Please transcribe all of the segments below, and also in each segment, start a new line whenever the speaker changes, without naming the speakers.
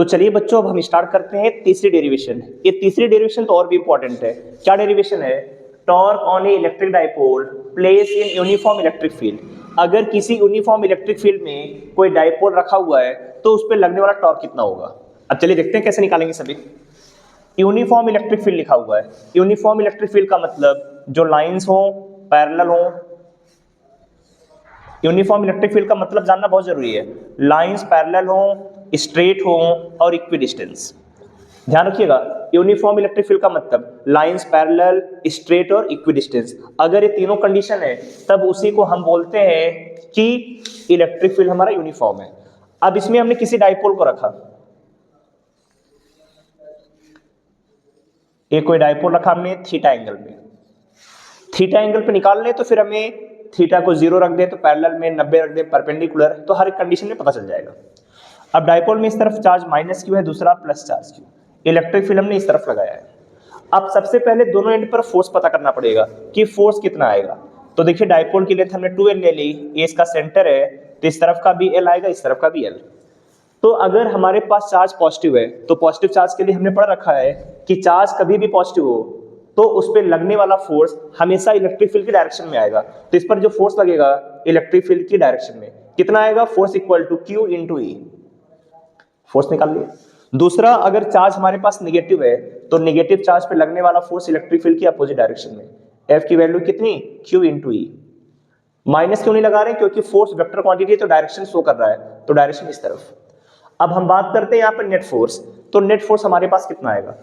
तो चलिए बच्चों अब हम स्टार्ट करते हैं तीसरी डेरिवेशन। ये तीसरी डेरिवेशन तो और भी इंपॉर्टेंट है। क्या डेरिवेशन है? Torque on A electric dipole place in uniform electric field. अगर किसी यूनिफॉर्म इलेक्ट्रिक फील्ड में कोई डाइपोल रखा हुआ है तो उस पर लगने वाला टॉर्क कितना होगा। अब चलिए देखते हैं कैसे निकालेंगे सभी। यूनिफॉर्म इलेक्ट्रिक फील्ड लिखा हुआ है। यूनिफॉर्म इलेक्ट्रिक फील्ड का मतलब जो लाइंस हो, पैरेलल हो। यूनिफॉर्म इलेक्ट्रिक फील्ड का मतलब जानना बहुत जरूरी है। लाइंस पैरेलल हो, स्ट्रेट हो और इक्विडिस्टेंस। ध्यान रखिएगा, यूनिफॉर्म इलेक्ट्रिक फील्ड का मतलब लाइंस पैरेलल, स्ट्रेट और इक्विडिस्टेंस। अगर ये तीनों कंडीशन है तब उसी को हम बोलते हैं कि इलेक्ट्रिक फील्ड हमारा यूनिफॉर्म है। अब इसमें हमने किसी डाइपोल को रखा, एक कोई डाइपोल रखा हमने थीटा एंगल पे। थीटा एंगल पे निकाल ले तो फिर हमें थीटा को 0 रख दे तो पैरेलल में 90 रख दे परपेंडिकुलर, तो हर एक कंडीशन में पता चल जाएगा। अब डाइपोल में इस तरफ चार्ज माइनस क्यू है, दूसरा plus charge Q. Electric field हमने इस तरफ लगाया है। अब सबसे पहले दोनों एंड पर फोर्स पता करना पड़ेगा कि फोर्स कितना आएगा। तो देखिए डाइपोल की लेंथ हमने 2l ले ली, ये इसका सेंटर है तो इस तरफ का भी l आएगा, इस तरफ का भी l। तो अगर हमारे पास चार्ज पॉजिटिव है तो पॉजिटिव चार्ज के लिए हमने पढ़ रखा है कि चार्ज कभी भी पॉजिटिव हो तो उस पर लगने वाला फोर्स हमेशा इलेक्ट्रिक फील्ड की डायरेक्शन में आएगा। तो इस पर जो फोर्स लगेगा इलेक्ट्रिक फील्ड की डायरेक्शन में कितना आएगा, force equal to Q into E। Force निकाल लिए। दूसरा, अगर चार्ज हमारे पास नेगेटिव है तो नेगेटिव चार्ज पे लगने वाला फोर्स इलेक्ट्रिक फील्ड की अपोजिट डायरेक्शन में, F की वैल्यू कितनी, Q इंटू E। माइनस क्यों नहीं लगा रहे, क्योंकि फोर्स वेक्टर क्वांटिटी है तो डायरेक्शन शो कर रहा है, तो डायरेक्शन इस तरफ। अब हम बात करते हैं यहाँ पर नेट फोर्स। तो नेट फोर्स हमारे पास कितना आएगा,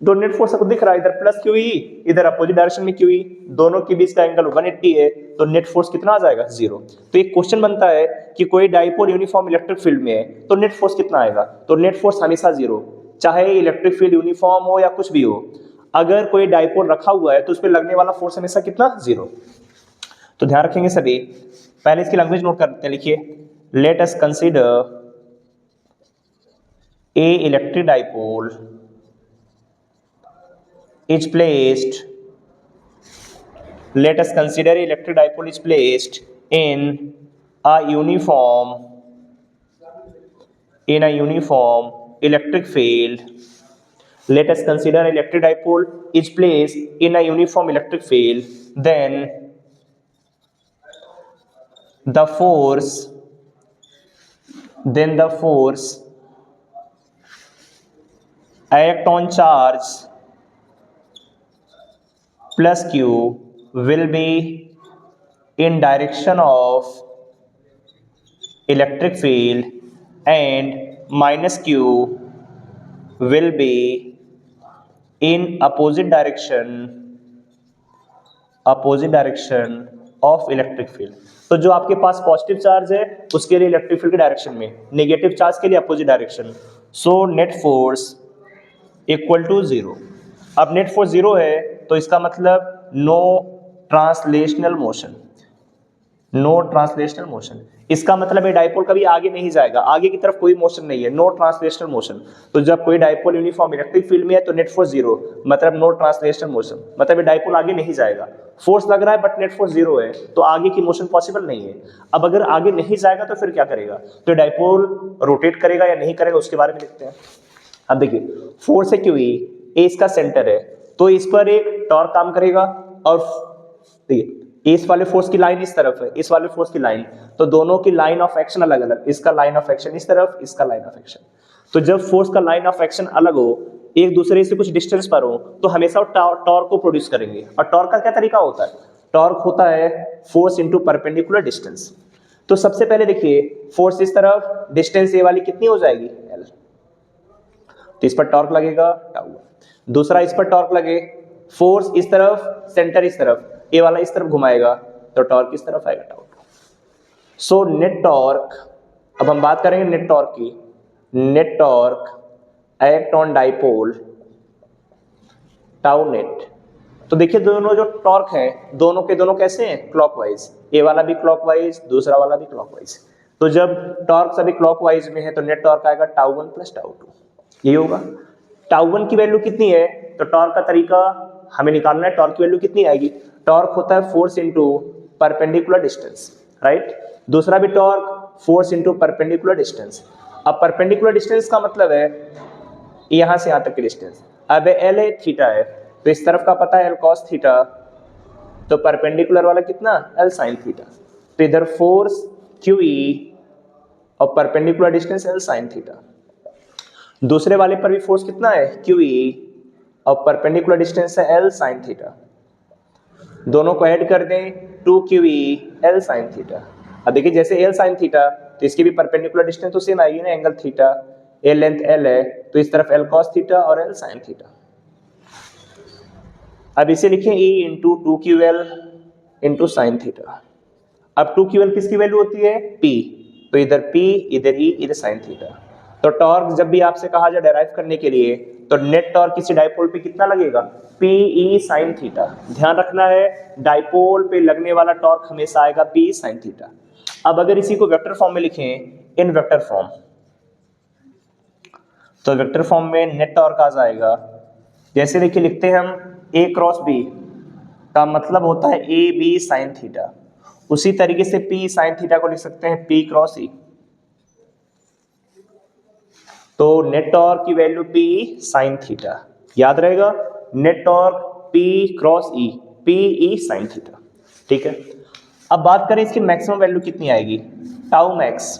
तो नेट फोर्स आपको दिख रहा है इधर प्लस QE, इधर अपोजिट डायरेक्शन में QE, दोनों के बीच का एंगल 180 है, तो नेट फोर्स कितना आ जाएगा, 0। तो एक क्वेश्चन बनता है कि कोई डाइपोल यूनिफॉर्म इलेक्ट्रिक फील्ड में है तो नेट फोर्स कितना आएगा। तो नेट फोर्स हमेशा 0, चाहे इलेक्ट्रिक फील्ड यूनिफॉर्म हो या कुछ भी हो। अगर कोई डाइपोल रखा हुआ है तो उस पर लगने वाला फोर्स हमेशा कितना, 0। तो ध्यान रखेंगे सभी। पहले इसकी लैंग्वेज नोट करते हैं, लिखिए let us consider a electric dipole is placed, let us consider electric dipole is placed in a uniform electric field. Let us consider electric dipole is placed in a uniform electric field, then the force act on charge plus Q will be in direction of electric field and minus Q will be in opposite direction of electric field। तो जो आपके पास positive charge है उसके लिए electric field की direction में, negative charge के लिए opposite direction. So net force equal to 0। अब नेट फोर्स 0 है तो इसका मतलब नो ट्रांसलेशनल मोशन। इसका मतलब है डाइपोल कभी आगे नहीं जाएगा, आगे की तरफ कोई मोशन नहीं है, नो ट्रांसलेशनल मोशन। तो जब कोई डाइपोल यूनिफॉर्म इलेक्ट्रिक फील्ड में है तो नेट फोर्स 0, मतलब नो ट्रांसलेशनल मोशन, मतलब डाइपोल आगे नहीं जाएगा। फोर्स लग रहा है बट नेट फोर्स 0 है तो आगे की मोशन पॉसिबल नहीं है। अब अगर आगे नहीं जाएगा तो फिर क्या करेगा, तो डाइपोल रोटेट करेगा या नहीं करेगा उसके बारे में लिखते हैं। अब देखिए फोर्स है QE, ए इसका सेंटर है तो इस पर एक टॉर्क काम करेगा और देखिए इस वाले फोर्स की लाइन इस तरफ है, इस वाले फोर्स की लाइन, तो दोनों की लाइन ऑफ एक्शन अलग अलग, इसका लाइन ऑफ एक्शन इस तरफ, इसका लाइन ऑफ एक्शन। तो जब फोर्स का लाइन ऑफ एक्शन अलग हो, एक दूसरे से कुछ डिस्टेंस पर हो, तो हमेशा टॉर्क को प्रोड्यूस करेंगे। और टॉर्क का क्या तरीका होता है, टॉर्क होता है फोर्स इंटू परपेंडिकुलर डिस्टेंस। तो सबसे पहले देखिए फोर्स इस तरफ, डिस्टेंस ये वाली कितनी हो जाएगी, L, तो इस पर टॉर्क लगेगा टाउ। दूसरा इस पर टॉर्क लगे, फोर्स इस तरफ, सेंटर इस तरफ, ए वाला इस तरफ घुमाएगा तो टॉर्क इस तरफ आएगा टाउ। सो नेट टॉर्क, अब हम बात करेंगे नेट टॉर्क की। Net torque act on dipole tau net. तो देखिए दोनों जो टॉर्क हैं दोनों के दोनों कैसे हैं, क्लॉकवाइज, ए वाला भी क्लॉकवाइज, दूसरा वाला भी क्लॉकवाइज। तो जब टॉर्क सभी क्लॉकवाइज में है तो नेट टॉर्क आएगा टाउ 1 प्लस टाउ 2, ये होगा। टाउ 1 की वैल्यू कितनी है, तो टॉर्क का तरीका हमें निकालना है, टॉर्क की वैल्यू कितनी आएगी, टॉर्क होता है force into perpendicular distance, right. दूसरा भी torque force into perpendicular distance. अब परपेंडिकुलर डिस्टेंस का मतलब है यहाँ से यहाँ तक की डिस्टेंस। अब एल है थीटा है, तो इस तरफ का पता है एल कॉस थीटा, तो परपेंडिकुलर वाला कितना एल साइन थीटा, तो इधर फोर्स क्यू ई और perpendicular distance L sine theta. दूसरे वाले पर भी फोर्स कितना है क्यू ई और परपेंडिकुलर डिस्टेंस है एल साइन थीटा। दोनों को ऐड कर दें 2QE एल साइन थीटा। अब देखिए जैसे एल साइन थीटा तो इसकी भी परपेंडिकुलर डिस्टेंस तो सेम आएगी ना, एंगल थीटा, ए लेंथ एल है तो इस तरफ एल कॉस थीटा और एल साइन थीटा। अब इसे लिखें E into 2QL into sine theta. अब 2QL किसकी वैल्यू होती है P, तो इधर P इधर E इधर साइन थीटा। तो टॉर्क जब भी आपसे कहा जाए डेराइव करने के लिए तो नेट टॉर्क किसी डाइपोल पे कितना लगेगा PE साइन थीटा। ध्यान रखना है डाइपोल पे लगने वाला टॉर्क हमेशा आएगा PE साइन थीटा। अब अगर इसी को वेक्टर फॉर्म में लिखें इन वेक्टर फॉर्म, तो वेक्टर फॉर्म में नेट टॉर्क आ जाएगा, जैसे देखिए लिखते हैं हम A क्रॉस B का मतलब होता है AB साइन थीटा, उसी तरीके से P साइन थीटा को लिख सकते हैं P क्रॉस E। तो नेट टॉर्क की वैल्यू P साइन थीटा, याद रहेगा net torque P cross E, PE sine theta. ठीक है, अब बात करें इसकी मैक्सिमम वैल्यू कितनी आएगी टाउ मैक्स।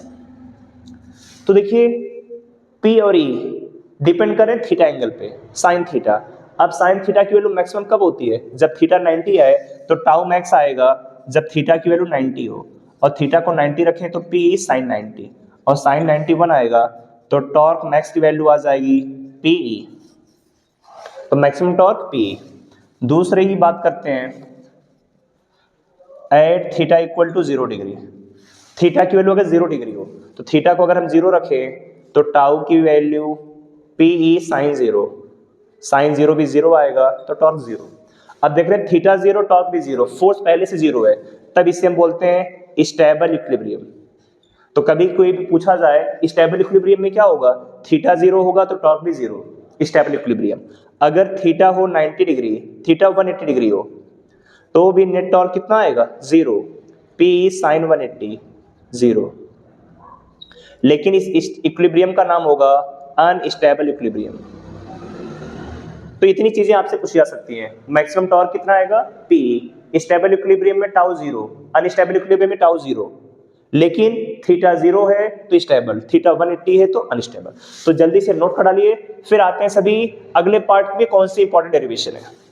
तो देखिए P और E डिपेंड करें थीटा एंगल पे साइन थीटा। अब साइन थीटा की वैल्यू मैक्सिमम कब होती है जब थीटा 90 है, तो टाउ मैक्स आएगा जब थीटा की वैल्यू 90 हो, और थीटा को 90 रखें तो PE साइन 90 और साइन 91 आएगा, तो टॉर्क मैक्स की वैल्यू आ जाएगी PE, तो मैक्सिमम टॉर्क PE। दूसरे की बात करते हैं at theta equal to 0 degree, theta की वैल्यू अगर 0 डिग्री हो तो थीटा को अगर हम 0 रखें तो टाउ की वैल्यू PE साइन 0, साइन 0 भी 0 आएगा तो टॉर्क 0। अब देख रहे हैं थीटा 0 टॉर्क भी 0, फोर्स पहले से 0 है, तब इसे हम बोलते हैं स्टेबल इक्विलिब्रियम। तो कभी कोई भी पूछा जाए स्टेबल इक्विलिब्रियम में क्या होगा, थीटा 0 होगा तो टॉर्क भी 0, स्टेबल इक्विलिब्रियम। अगर थीटा हो 90 डिग्री, थीटा 180 डिग्री हो तो भी नेट टॉर्क कितना आएगा 0, PE साइन 180 0। लेकिन इस इक्विलिब्रियम का नाम होगा अनस्टेबल इक्विलिब्रियम। तो इतनी चीजें आपसे पूछी जा सकती हैं। मैक्सिमम टॉर्क कितना आएगा PE, स्टेबल इक्विलिब्रियम में टाउ 0, अनस्टेबल इक्विलिब्रियम में टाउ 0, लेकिन थीटा 0 है तो स्टेबल, थीटा 180 है तो अनस्टेबल। तो जल्दी से नोट करा लिए, फिर आते हैं सभी अगले पार्ट में कौन सी इंपॉर्टेंट डेरिवेशन है।